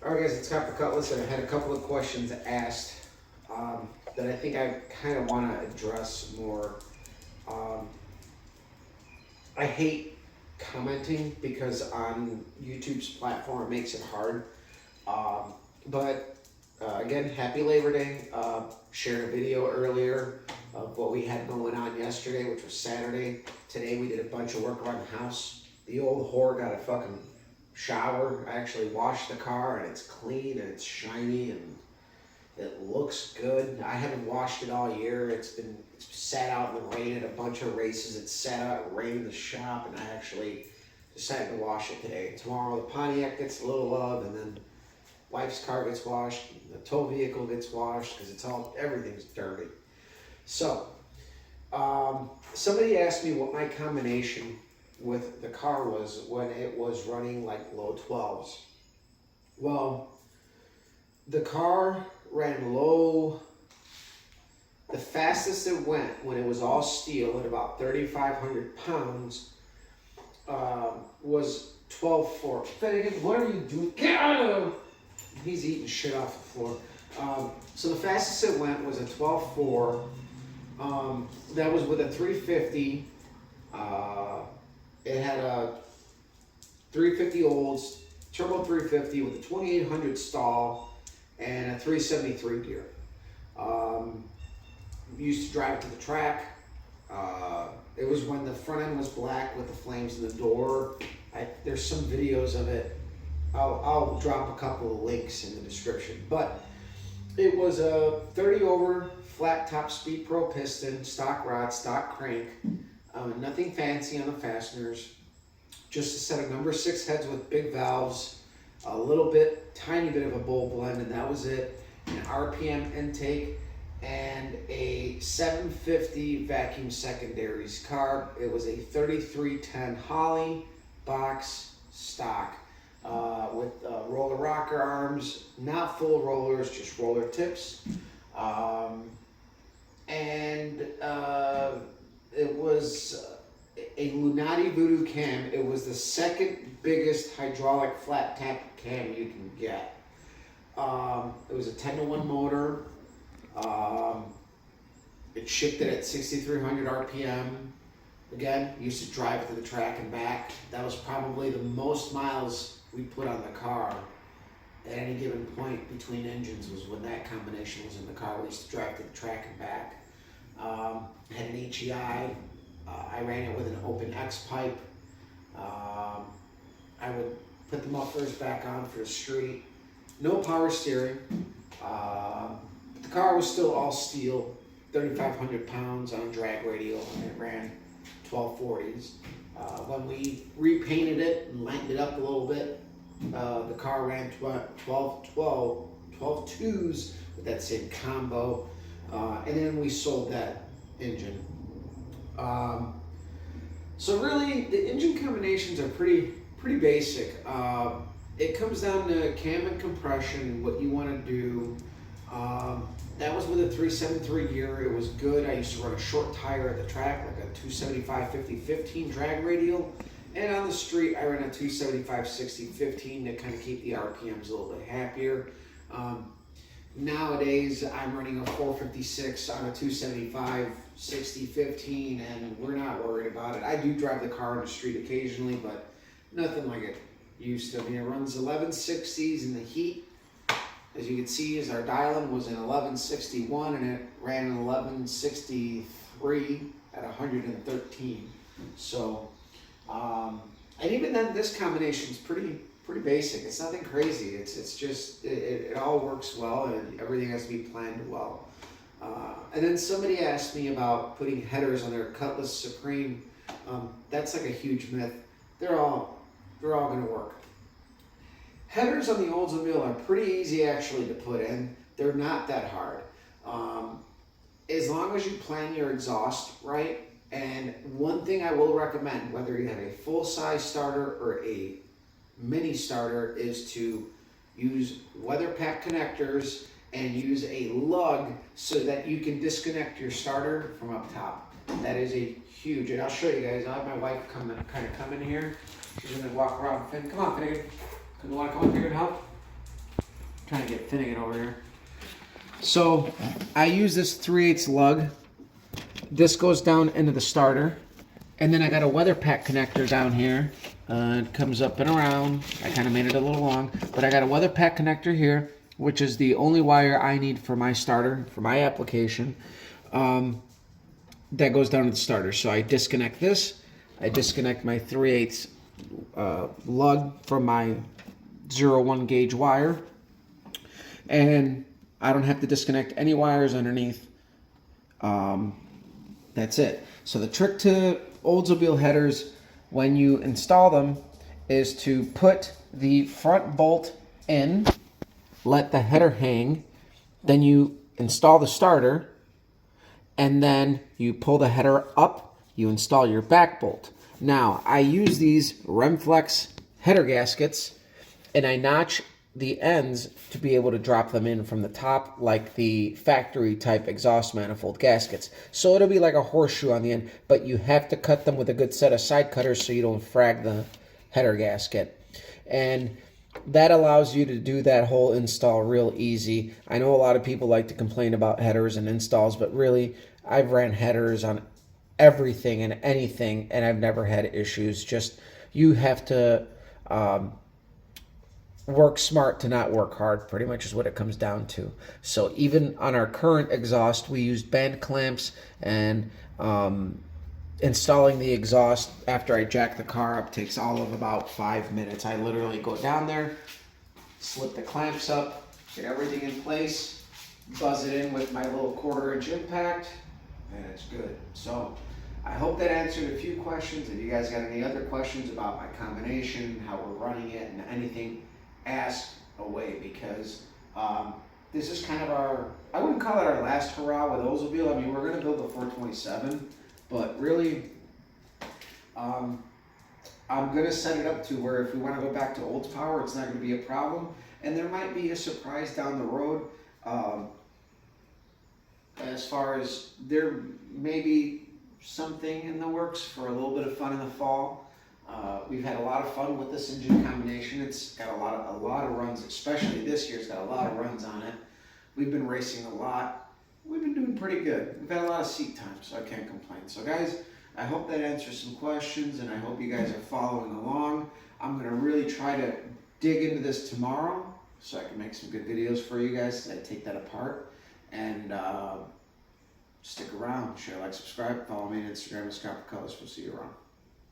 Alright guys, it's Copper Cutlass, and I had a couple of questions asked that I think I kind of want to address more. I hate commenting because on YouTube's platform it makes it hard. But again, happy Labor Day. Shared a video earlier of what we had going on yesterday, which was Saturday. Today we did a bunch of work around the house. The old whore got a fucking shower. I actually washed the car and it's clean and it's shiny and it looks good. I haven't washed it all year. It's sat out in the rain at a bunch of races. It's sat out in the rain in the shop, and I actually decided to wash it today. Tomorrow the Pontiac gets a little love, and then wife's car gets washed. The tow vehicle gets washed because everything's dirty. So somebody asked me what my combination with the car was when it was running like low 12s. Well, the car ran low. The fastest it went when it was all steel at about 3,500 pounds was 12.4. Finnegan, what are you doing? Get out of him! He's eating shit off the floor. So the fastest it went was a 12.4. That was with a 350. It had a 350 Olds, turbo 350 with a 2800 stall and a 373 gear. We used to drive it to the track. It was when the front end was black with the flames in the door. There's some videos of it. I'll drop a couple of links in the description. But it was a 30 over flat top Speed Pro piston, stock rod, stock crank. Nothing fancy on the fasteners. Just a set of number 6 heads with big valves, a little bit, tiny bit of a bowl blend, and that was it. An RPM intake and a 750 vacuum secondaries carb. It was a 3310 Holley box stock with roller rocker arms, not full rollers, just roller tips. It was a Lunati Voodoo cam. It was the second biggest hydraulic flat tap cam you can get. It was a 10-to-1 motor. It shipped it at 6,300 RPM. Again, used to drive it to the track and back. That was probably the most miles we put on the car at any given point between engines, was when that combination was in the car. We used to drive to the track and back. Had an HEI. I ran it with an open X pipe. I would put the mufflers back on for the street. No power steering. The car was still all steel, 3,500 pounds on a drag radial, and it ran 1240s. When we repainted it and lightened it up a little bit, the car ran 12.2s with that same combo, and then we sold that engine. So really, the engine combinations are pretty basic. It comes down to cam and compression, what you want to do. That was with a 373 gear. It was good. I used to run a short tire at the track, like a 275/50/15 drag radial. And on the street, I ran a 275/60/15 to kind of keep the RPMs a little bit happier. Nowadays, I'm running a 456 on a 275/60/15, and we're not worried about it. I do drive the car on the street occasionally, but nothing like it used to. I mean, it runs 1160s in the heat. As you can see, our dial-in was an 1161, and it ran an 1163 at 113. So, and even then, this combination is pretty basic. It's nothing crazy. It's just it all works well, and everything has to be planned well. And then somebody asked me about putting headers on their Cutlass Supreme. That's like a huge myth. They're all going to work. Headers on the Oldsmobile are pretty easy actually to put in. They're not that hard. As long as you plan your exhaust right. And one thing I will recommend, whether you have a full-size starter or a mini starter, is to use weather pack connectors and use a lug so that you can disconnect your starter from up top. That is a huge, and I'll show you guys. I'll have my wife come in here. She's gonna walk around. Finn, come on, Finnegan. You want to come up here and help? Trying to get Finnegan over here. So I use this 3/8 lug. This goes down into the starter. And then I got a weather pack connector down here. It comes up and around. I kind of made it a little long. But I got a weather pack connector here, which is the only wire I need for my starter, for my application. That goes down to the starter. So I disconnect this. I disconnect my 3/8 lug from my 0-1 gauge wire. And I don't have to disconnect any wires underneath. That's it. So the trick to Oldsmobile headers when you install them is to put the front bolt in, let the header hang, then you install the starter, and then you pull the header up, you install your back bolt. Now, I use these Remflex header gaskets, and I notch the ends to be able to drop them in from the top like the factory type exhaust manifold gaskets. So it'll be like a horseshoe on the end, but you have to cut them with a good set of side cutters so you don't frag the header gasket. And that allows you to do that whole install real easy. I know a lot of people like to complain about headers and installs, but really I've ran headers on everything and anything and I've never had issues. Just you have to work smart to not work hard, pretty much is what it comes down to. So even on our current exhaust, we used band clamps, and installing the exhaust after I jack the car up takes all of about 5 minutes. I literally go down there, slip the clamps up, get everything in place, buzz it in with my little 1/4 inch impact, and it's good. So I hope that answered a few questions. If you guys got any other questions about my combination, how we're running it, and anything, ask away, because this is kind of our, I wouldn't call it our last hurrah with Oldsmobile. I mean, we're going to build the 427, but really I'm going to set it up to where if we want to go back to old power, it's not going to be a problem. And there might be a surprise down the road as far as there may be something in the works for a little bit of fun in the fall. We've had a lot of fun with this engine combination. It's got a lot of runs, especially this year. It's got a lot of runs on it. We've been racing a lot. We've been doing pretty good. We've had a lot of seat time, so I can't complain. So guys, I hope that answers some questions, and I hope you guys are following along. I'm going to really try to dig into this tomorrow so I can make some good videos for you guys as I take that apart. And stick around, share, like, subscribe, follow me on Instagram at Scott Colors. We'll see you around.